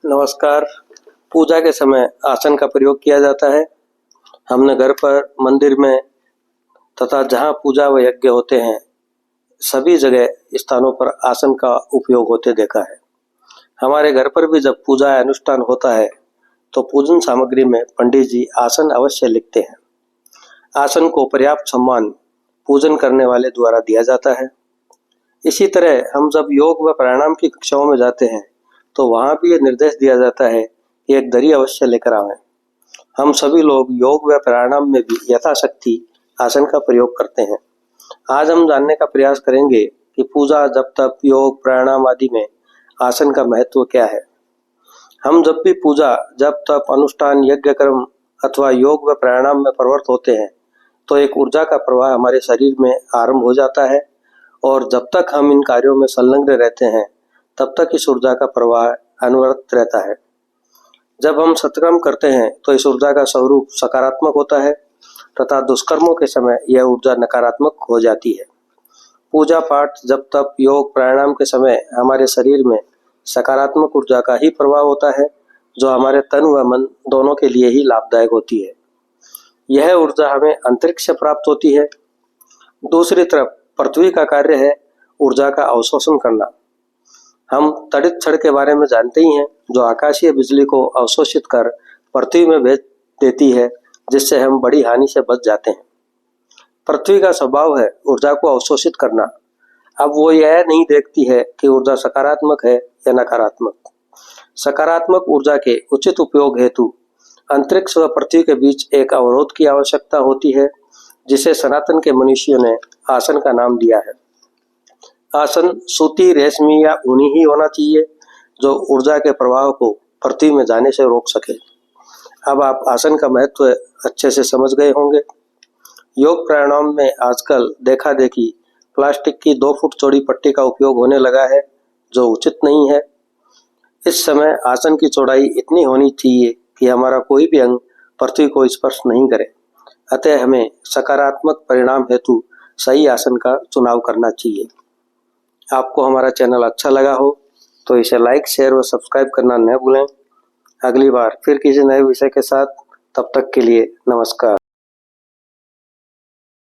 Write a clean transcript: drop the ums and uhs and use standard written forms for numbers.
नमस्कार। पूजा के समय आसन का प्रयोग किया जाता है। हमने घर पर, मंदिर में तथा जहाँ पूजा व यज्ञ होते हैं सभी जगह स्थानों पर आसन का उपयोग होते देखा है। हमारे घर पर भी जब पूजा या अनुष्ठान होता है तो पूजन सामग्री में पंडित जी आसन अवश्य लिखते हैं। आसन को पर्याप्त सम्मान पूजन करने वाले द्वारा दिया जाता है। इसी तरह हम जब योग व प्राणायाम की कक्षाओं में जाते हैं तो वहाँ भी ये निर्देश दिया जाता है कि एक दरी अवश्य लेकर आवें। हम सभी लोग योग व प्राणायाम में भी यथाशक्ति आसन का प्रयोग करते हैं। आज हम जानने का प्रयास करेंगे कि पूजा, जप, तप, योग, प्राणायाम आदि में आसन का महत्व क्या है। हम जब भी पूजा, जप, तप, अनुष्ठान, यज्ञ कर्म अथवा योग व प्राणायाम में प्रवृत्त होते हैं तो एक ऊर्जा का प्रवाह हमारे शरीर में आरंभ हो जाता है और जब तक हम इन कार्यों में संलग्न रहते हैं तब तक इस ऊर्जा का प्रवाह अनवरत रहता है। जब हम सत्कर्म करते हैं तो इस ऊर्जा का स्वरूप सकारात्मक होता है तथा दुष्कर्मों के समय यह ऊर्जा नकारात्मक हो जाती है। पूजा पाठ, जप, तप, योग, प्राणायाम के समय हमारे शरीर में सकारात्मक ऊर्जा का ही प्रभाव होता है जो हमारे तन व मन दोनों के लिए ही लाभदायक होती है। यह ऊर्जा हमें अंतरिक्ष से प्राप्त होती है। दूसरी तरफ पृथ्वी का कार्य है ऊर्जा का अवशोषण करना। हम तड़ित छड़ के बारे में जानते ही हैं जो आकाशीय बिजली को अवशोषित कर पृथ्वी में भेज देती है, जिससे हम बड़ी हानि से बच जाते हैं। पृथ्वी का स्वभाव है ऊर्जा को अवशोषित करना। अब वो यह नहीं देखती है कि ऊर्जा सकारात्मक है या नकारात्मक। सकारात्मक ऊर्जा के उचित उपयोग हेतु अंतरिक्ष व पृथ्वी के बीच एक अवरोध की आवश्यकता होती है, जिसे सनातन के मनुष्यों ने आसन का नाम दिया है। आसन सूती, रेशमी या ऊनी ही होना चाहिए जो ऊर्जा के प्रवाह को पृथ्वी में जाने से रोक सके। अब आप आसन का महत्व अच्छे से समझ गए होंगे। योग प्राणायाम में आजकल देखा देखी प्लास्टिक की 2 फुट चौड़ी पट्टी का उपयोग होने लगा है जो उचित नहीं है। इस समय आसन की चौड़ाई इतनी होनी चाहिए कि हमारा कोई भी अंग पृथ्वी को स्पर्श नहीं करे। अतः हमें सकारात्मक परिणाम हेतु सही आसन का चुनाव करना चाहिए। आपको हमारा चैनल अच्छा लगा हो तो इसे लाइक, शेयर व सब्सक्राइब करना न भूलें। अगली बार फिर किसी नए विषय के साथ, तब तक के लिए नमस्कार।